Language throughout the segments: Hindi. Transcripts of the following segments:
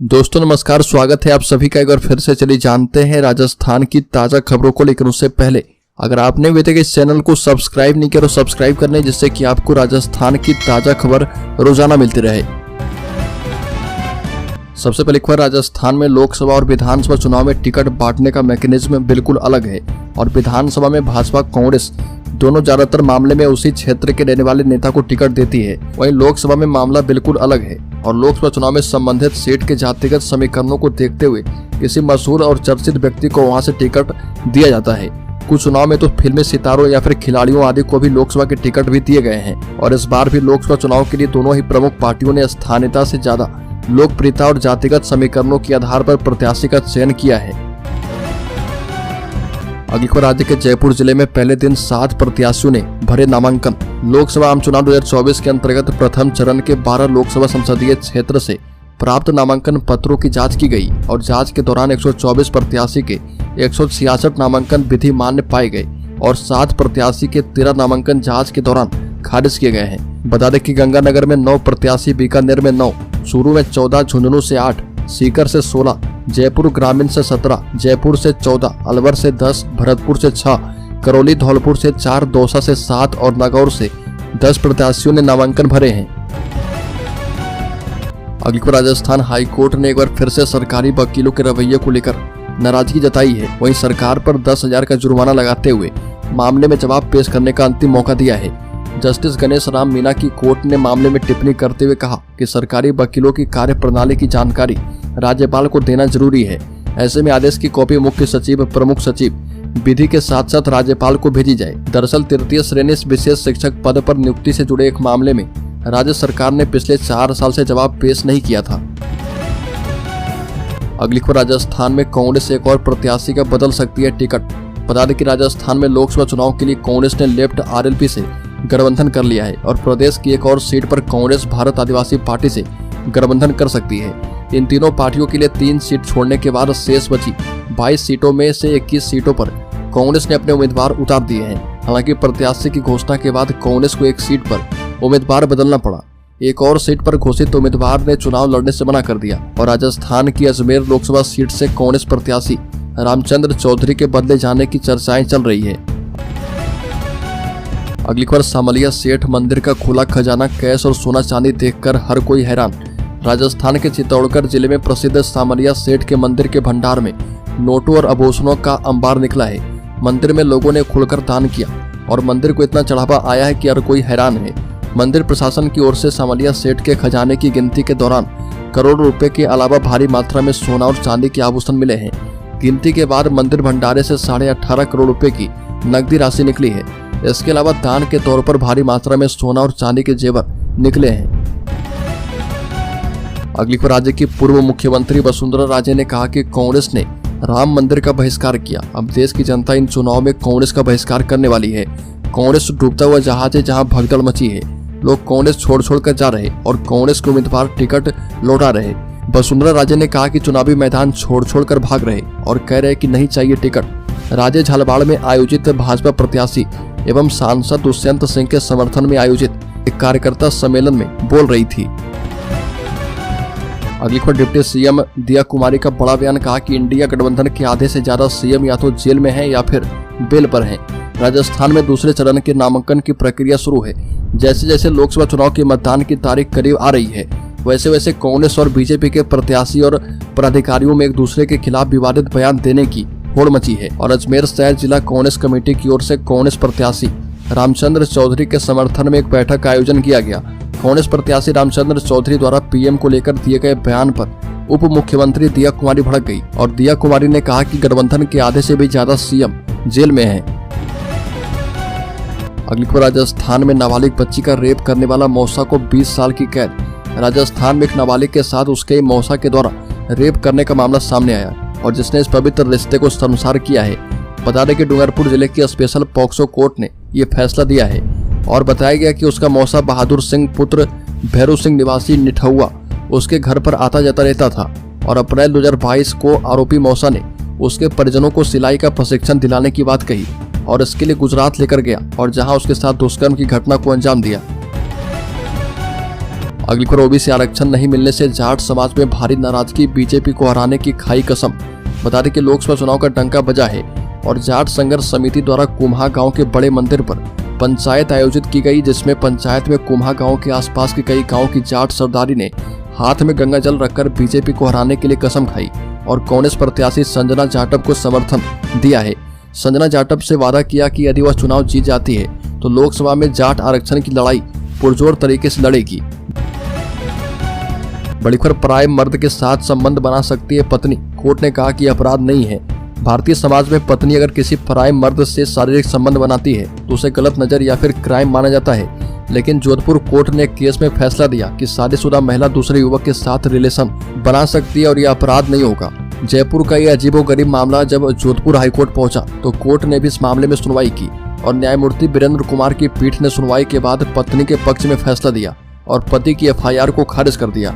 दोस्तों नमस्कार, स्वागत है आप सभी का एक बार फिर से। चलिए जानते हैं राजस्थान की ताज़ा खबरों को लेकर। उससे पहले अगर आपने अभी तक इस चैनल को सब्सक्राइब नहीं किया तो सब्सक्राइब कर लें, जिससे कि आपको राजस्थान की ताज़ा खबर रोजाना मिलती रहे। सबसे पहले खबर, राजस्थान में लोकसभा और विधानसभा चुनाव में टिकट बांटने का मैकेनिज्म बिल्कुल अलग है और विधानसभा में भाजपा कांग्रेस दोनों ज्यादातर मामले में उसी क्षेत्र के रहने वाले नेता को टिकट देती है। वहीं लोकसभा में मामला बिल्कुल अलग है और लोकसभा चुनाव में संबंधित सीट के जातिगत समीकरणों को देखते हुए किसी मशहूर और चर्चित व्यक्ति को वहां से टिकट दिया जाता है। कुछ चुनाव में तो फिल्मी सितारों या फिर खिलाड़ियों आदि को भी लोकसभा के टिकट भी दिए गए हैं और इस बार भी लोकसभा चुनाव के लिए दोनों ही प्रमुख पार्टियों ने स्थानीयता से ज्यादा लोकप्रियता और जातिगत समीकरणों के आधार पर प्रत्याशी का चयन किया है। अगली खबर, राज्य के जयपुर जिले में पहले दिन 7 प्रत्याशियों ने भरे नामांकन। लोकसभा आम चुनाव 2024 के अंतर्गत प्रथम चरण के 12 लोकसभा संसदीय क्षेत्र से प्राप्त नामांकन पत्रों की जांच की गई और जांच के दौरान 124 प्रत्याशी के 166 नामांकन विधि मान्य पाए गए और 7 प्रत्याशी के 13 नामांकन जांच के दौरान खारिज किए गए हैं। बता दें कि गंगानगर में 9 प्रत्याशी, बीकानेर में 9, चूरू में 14, झुंझुनू से 8, सीकर से 16, जयपुर ग्रामीण से 17, जयपुर से 14, अलवर से 10, भरतपुर से 6, करौली धौलपुर से 4, दौसा से 7 और नागौर से 10 प्रत्याशियों ने नामांकन भरे हैं। अगली खबर, राजस्थान हाईकोर्ट ने एक बार फिर से सरकारी वकीलों के रवैये को लेकर नाराजगी जताई है। वहीं सरकार पर 10,000 का जुर्माना लगाते हुए मामले में जवाब पेश करने का अंतिम मौका दिया है। जस्टिस गणेश राम मीना की कोर्ट ने मामले में टिप्पणी करते हुए कहा कि सरकारी वकीलों की कार्य प्रणाली की जानकारी राज्यपाल को देना जरूरी है। ऐसे में आदेश की कॉपी मुख्य सचिव, प्रमुख सचिव विधि के साथ साथ राज्यपाल को भेजी जाए। दरअसल तृतीय श्रेणी विशेष शिक्षक पद पर नियुक्ति से जुड़े एक मामले में राज्य सरकार ने पिछले 4 साल से जवाब पेश नहीं किया था। अगली खबर, राजस्थान में कांग्रेस एक और प्रत्याशी का बदल सकती है टिकट। बता दें कि राजस्थान में लोकसभा चुनाव के लिए कांग्रेस ने लेफ्ट आरएलपी से गठबंधन कर लिया है और प्रदेश की एक और सीट पर कांग्रेस भारत आदिवासी पार्टी से गठबंधन कर सकती है। इन तीनों पार्टियों के लिए 3 सीट छोड़ने के बाद शेष बची 22 सीटों में से 21 सीटों पर कांग्रेस ने अपने उम्मीदवार उतार दिए हैं। हालांकि प्रत्याशी की घोषणा के बाद कांग्रेस को एक सीट पर उम्मीदवार बदलना पड़ा। एक और सीट पर घोषित उम्मीदवार ने चुनाव लड़ने से मना कर दिया और राजस्थान की अजमेर लोकसभा सीट से कांग्रेस प्रत्याशी रामचंद्र चौधरी के बदले जाने की चर्चाएं चल रही है। अगली खबर, सामलिया सेठ मंदिर का खुला खजाना, कैश और सोना चांदी देखकर हर कोई हैरान। राजस्थान के चित्तौड़गढ़ जिले में प्रसिद्ध सामलिया सेठ के मंदिर के भंडार में नोटों और आभूषणों का अंबार निकला है। मंदिर में लोगों ने खुलकर दान किया और मंदिर को इतना चढ़ावा आया है कि हर कोई हैरान है। मंदिर प्रशासन की ओर से सामलिया सेठ के खजाने की गिनती के दौरान करोड़ों रुपए के अलावा भारी मात्रा में सोना और चांदी के आभूषण मिले हैं। गिनती के बाद मंदिर भंडारे से 18.5 करोड़ रुपए की नकदी राशि निकली है। इसके अलावा दान के तौर पर भारी मात्रा में सोना और चांदी के जेवर निकले हैं। अगली खबर, राज्य की पूर्व मुख्यमंत्री वसुंधरा राजे ने कहा कि कांग्रेस ने राम मंदिर का बहिष्कार किया। अब देश की जनता इन चुनाव में कांग्रेस का बहिष्कार करने वाली है। कांग्रेस डूबता हुआ जहाज है जहां भगदड़ मची है। लोग कांग्रेस छोड़ कर जा रहे और कांग्रेस के उम्मीदवार टिकट लौटा रहे। वसुंधरा राजे ने कहा कि चुनावी मैदान छोड़ कर भाग रहे और कह रहे कि नहीं चाहिए टिकट। राजे झालवाड़ में आयोजित भाजपा प्रत्याशी एवं सांसद दुष्यंत सिंह के समर्थन में आयोजित एक कार्यकर्ता सम्मेलन में बोल रही थी। अगली खबर, डिप्टी सीएम दिया कुमारी का बड़ा बयान, कहा कि इंडिया गठबंधन के आधे से ज्यादा सीएम या तो जेल में हैं या फिर बेल पर हैं। राजस्थान में दूसरे चरण के नामांकन की प्रक्रिया शुरू है। जैसे जैसे लोकसभा चुनाव के मतदान की तारीख करीब आ रही है, वैसे वैसे कांग्रेस और बीजेपी के प्रत्याशी और पदाधिकारियों में एक दूसरे के खिलाफ विवादित बयान देने की होड़ मची है और अजमेर शहर जिला कांग्रेस कमेटी की ओर से कांग्रेस प्रत्याशी रामचंद्र चौधरी के समर्थन में एक बैठक का आयोजन किया गया। कांग्रेस प्रत्याशी रामचंद्र चौधरी द्वारा पीएम को लेकर दिए गए बयान पर उप मुख्यमंत्री दिया कुमारी भड़क गई और दिया कुमारी ने कहा कि गठबंधन के आधे से भी ज्यादा सीएम जेल में हैं। अगली खबर, राजस्थान में नाबालिग बच्ची का रेप करने वाला मौसा को 20 साल की कैद। राजस्थान में एक नाबालिग के साथ उसके मौसा के द्वारा रेप करने का मामला सामने आया और जिसने इस पवित्र रिश्ते को शर्मसार किया है। बता दें कि डूंगरपुर जिले की स्पेशल पॉक्सो कोर्ट ने ये फैसला दिया है और बताया गया कि उसका मौसा बहादुर सिंह पुत्र भैरू सिंह निवासी निठहुआ उसके घर पर आता जाता रहता था और अप्रैल 2022 को आरोपी मौसा ने उसके परिजनों को सिलाई का प्रशिक्षण दिलाने की बात कही और इसके लिए गुजरात लेकर गया और जहां उसके साथ दुष्कर्म की घटना को अंजाम दिया। अगली खबर, ओबीसी आरक्षण नहीं मिलने से जाट समाज में भारी नाराजगी, बीजेपी को हराने की खाई कसम। बता दें कि लोकसभा चुनाव का डंका बजा है और जाट संघर्ष समिति द्वारा कुम्हा गांव के बड़े मंदिर पर पंचायत आयोजित की गई, जिसमें पंचायत में कुम्हा गांव के आसपास के कई गांव की जाट सरदारी ने हाथ में गंगा जल रखकर बीजेपी को हराने के लिए कसम खाई और कांग्रेस प्रत्याशी संजना जाटव को समर्थन दिया है। संजना जाटव से वादा किया कि यदि वह चुनाव जीत जाती है तो लोकसभा में जाट आरक्षण की लड़ाई पुरजोर तरीके से लड़ेगी। बड़ी खबर, पराये मर्द के साथ संबंध बना सकती है पत्नी, कोर्ट ने कहा कि अपराध नहीं है। भारतीय समाज में पत्नी अगर किसी पराये मर्द से शारीरिक संबंध बनाती है तो उसे गलत नजर या फिर क्राइम माना जाता है, लेकिन जोधपुर कोर्ट ने एक केस में फैसला दिया कि शादीशुदा महिला दूसरे युवक के साथ रिलेशन बना सकती है और यह अपराध नहीं होगा। जयपुर का यह अजीबोगरीब मामला जब जोधपुर हाईकोर्ट पहुंचा तो कोर्ट ने भी इस मामले में सुनवाई की और न्यायमूर्ति वीरेंद्र कुमार की पीठ ने सुनवाई के बाद पत्नी के पक्ष में फैसला दिया और पति की एफआईआर को खारिज कर दिया।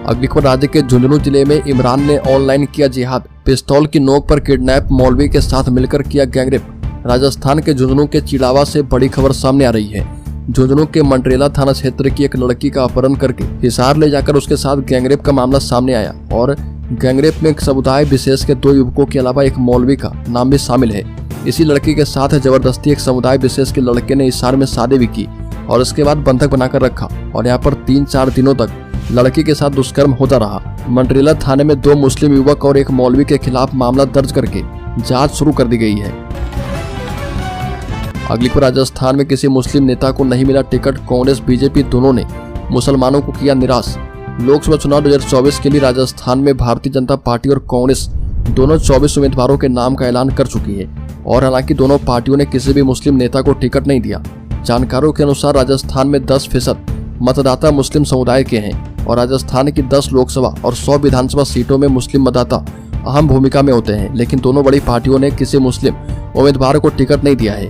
अगली खबर, राज्य के झुंझुनू जिले में इमरान ने ऑनलाइन किया जिहाद, पिस्तौल की नोक पर किडनैप मौलवी के साथ मिलकर किया गैंगरेप। राजस्थान के झुंझुनू के चिड़ावा से बड़ी खबर सामने आ रही है। झुंझुनू के मंडरेला थाना क्षेत्र की एक लड़की का अपहरण करके हिसार ले जाकर उसके साथ गैंगरेप का मामला सामने आया और गैंगरेप में एक समुदाय विशेष के 2 युवकों के अलावा एक मौलवी का नाम भी शामिल है। इसी लड़की के साथ जबरदस्ती एक समुदाय विशेष के लड़के ने हिसार में शादी भी की और उसके बाद बंधक बनाकर रखा और यहाँ पर 3-4 दिनों तक लड़की के साथ दुष्कर्म होता रहा। मंडरेला थाने में 2 मुस्लिम युवक और एक मौलवी के खिलाफ मामला दर्ज करके जांच शुरू कर दी गई है। अगली खबर, राजस्थान में किसी मुस्लिम नेता को नहीं मिला टिकट, कांग्रेस बीजेपी दोनों ने मुसलमानों को किया निराश। लोकसभा चुनाव 2024 के लिए राजस्थान में भारतीय जनता पार्टी और कांग्रेस दोनों 24 उम्मीदवारों के नाम का ऐलान कर चुकी है और हालांकि दोनों पार्टियों ने किसी भी मुस्लिम नेता को टिकट नहीं दिया। जानकारों के अनुसार राजस्थान में 10% मतदाता मुस्लिम समुदाय के हैं और राजस्थान की 10 लोकसभा और 100 विधानसभा सीटों में मुस्लिम मतदाता अहम भूमिका में होते हैं, लेकिन दोनों बड़ी पार्टियों ने किसी मुस्लिम उम्मीदवार को टिकट नहीं दिया है।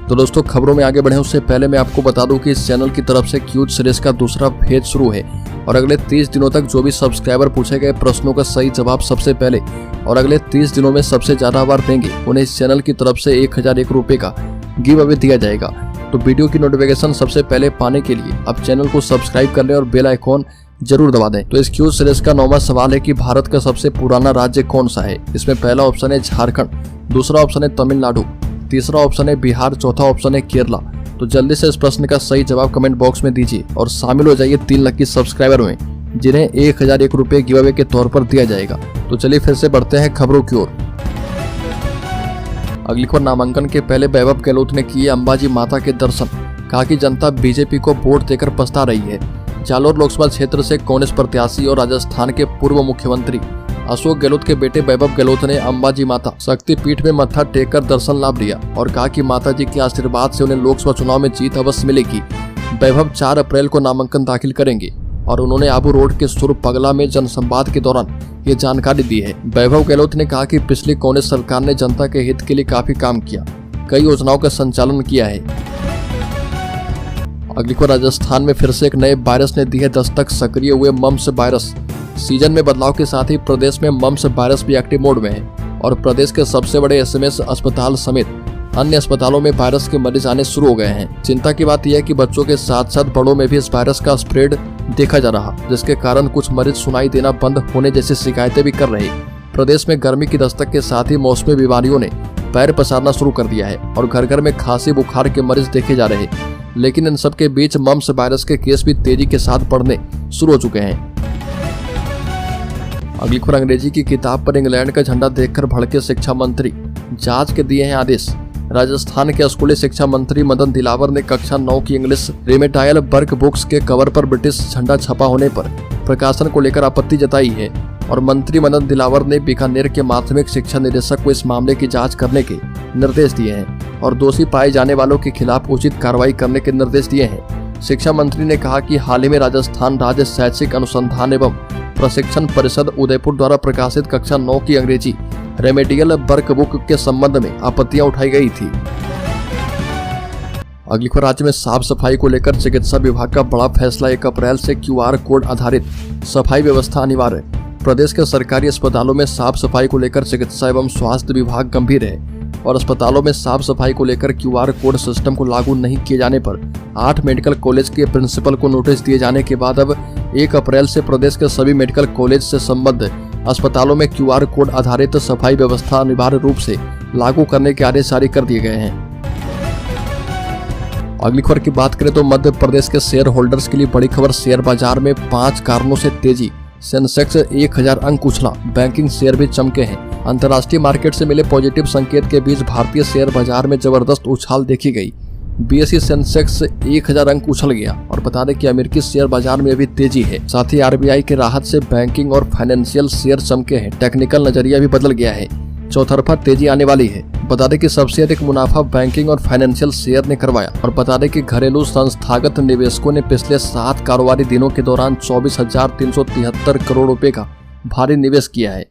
तो दोस्तों, खबरों में आगे बढ़े उससे पहले मैं आपको बता दूं कि इस चैनल की तरफ से क्यूज सीरीज का दूसरा फेज शुरू है और अगले 30 दिनों तक जो भी सब्सक्राइबर पूछे गए प्रश्नों का सही जवाब सबसे पहले और अगले 30 दिनों में सबसे ज्यादा बार देंगे उन्हें इस चैनल की तरफ से 1001 रुपए का गिव अवे दिया जाएगा। तो वीडियो की नोटिफिकेशन सबसे पहले पाने के लिए आप चैनल को सब्सक्राइब कर लें और बेल आइकॉन जरूर दबा दें। तो इस क्यूज सीरीज का 9वां सवाल है कि भारत का सबसे पुराना राज्य कौन सा है। इसमें पहला ऑप्शन है झारखंड, दूसरा ऑप्शन है तमिलनाडु, तीसरा ऑप्शन है बिहार, चौथा ऑप्शन है केरला। तो जल्दी से इस प्रश्न का सही जवाब कमेंट बॉक्स में दीजिए और शामिल हो जाइए 3 लकी सब्सक्राइबर में जिन्हें 1001 रुपए गिव अवे के तौर पर दिया जाएगा। तो चलिए फिर से बढ़ते हैं खबरों की ओर। अगली खबर, नामांकन के पहले वैभव गहलोत ने किए अंबाजी माता के दर्शन, कहा कि जनता बीजेपी को वोट देकर पछता रही है। जालोर लोकसभा क्षेत्र से कांग्रेस प्रत्याशी और राजस्थान के पूर्व मुख्यमंत्री अशोक गहलोत के बेटे वैभव गहलोत ने अंबाजी माता शक्तिपीठ में मत्था टेककर दर्शन लाभ लिया और कहा कि माता जी के आशीर्वाद से उन्हें लोकसभा चुनाव में जीत अवश्य मिलेगी। वैभव 4 अप्रैल को नामांकन दाखिल करेंगे और उन्होंने आबू रोड के सुर पगला में जनसंवाद के दौरान ये जानकारी दी है। वैभव गहलोत ने कहा कि पिछली कांग्रेस सरकार ने जनता के हित के लिए काफी काम किया, कई योजनाओं का संचालन किया है। अगली खबर, राजस्थान में फिर से एक नए वायरस ने दी है दस्तक, सक्रिय हुए मम्स वायरस। सीजन में बदलाव के साथ ही प्रदेश में मम्स वायरस भी एक्टिव मोड में है और प्रदेश के सबसे बड़े एसएमएस अस्पताल समेत अन्य अस्पतालों में वायरस के मरीज आने शुरू हो गए हैं। चिंता की बात यह है कि बच्चों के साथ साथ बड़ों में भी इस वायरस का स्प्रेड देखा जा रहा, जिसके कारण कुछ मरीज सुनाई देना बंद होने जैसी शिकायतें भी कर रहे। प्रदेश में गर्मी की दस्तक के साथ ही मौसमी बीमारियों ने पैर पसारना शुरू कर दिया है और घर घर में खांसी बुखार के मरीज देखे जा रहे, लेकिन इन सब के बीच मम्स वायरस के केस भी तेजी के साथ बढ़ने शुरू हो चुके हैं। अगली खबर, अंग्रेजी की किताब पर इंग्लैंड का झंडा देखकर भड़के शिक्षा मंत्री, जांच के दिए हैं आदेश। राजस्थान के स्कूली शिक्षा मंत्री मदन दिलावर ने कक्षा 9 की इंग्लिश रेमेटाइल वर्क बुक्स के कवर पर ब्रिटिश झंडा छपा होने पर प्रकाशन को लेकर आपत्ति जताई है और मंत्री मदन दिलावर ने बीकानेर के माध्यमिक शिक्षा निदेशक को इस मामले की जांच करने के निर्देश दिए हैं और दोषी पाए जाने वालों के खिलाफ उचित कार्रवाई करने के निर्देश दिए हैं। शिक्षा मंत्री ने कहा कि हाल ही में राजस्थान राज्य शैक्षिक अनुसंधान एवं प्रशिक्षण परिषद उदयपुर द्वारा प्रकाशित कक्षा 9 की अंग्रेजी रेमेडियल वर्क बुक के संबंध में आपत्तियां उठाई गई थी। अगली खबर, राज्य में साफ सफाई को लेकर चिकित्सा विभाग का बड़ा फैसला, 1 अप्रैल से QR कोड आधारित सफाई व्यवस्था अनिवार्य। प्रदेश के सरकारी अस्पतालों में साफ सफाई को लेकर चिकित्सा एवं स्वास्थ्य विभाग गंभीर है। और अस्पतालों में साफ सफाई को लेकर QR कोड सिस्टम को लागू नहीं किए जाने पर 8 मेडिकल कॉलेज के प्रिंसिपल को नोटिस दिए जाने के बाद अब 1 अप्रैल से प्रदेश के सभी मेडिकल कॉलेज से संबद्ध अस्पतालों में QR कोड आधारित सफाई व्यवस्था अनिवार्य रूप से लागू करने के आदेश जारी कर दिए गए हैं। अगली खबर की बात करें तो मध्य प्रदेश के शेयर होल्डर्स के लिए बड़ी खबर। शेयर बाजार में 5 कारणों से तेजी। सेंसेक्स 1000 अंक उछला, बैंकिंग शेयर भी चमके हैं। अंतर्राष्ट्रीय मार्केट से मिले पॉजिटिव संकेत के बीच भारतीय शेयर बाजार में जबरदस्त उछाल देखी गई। BSE सेंसेक्स 1000 अंक उछल गया और बता दें कि अमेरिकी शेयर बाजार में भी तेजी है। साथ ही RBI के राहत से बैंकिंग और फाइनेंशियल शेयर चमके हैं। टेक्निकल नजरिया भी बदल गया है, चौतरफा तेजी आने वाली है। बता दें कि सबसे अधिक मुनाफा बैंकिंग और फाइनेंशियल शेयर ने करवाया और बता दें कि घरेलू संस्थागत निवेशकों ने पिछले 7 कारोबारी दिनों के दौरान 24,373 करोड़ रुपए का भारी निवेश किया है।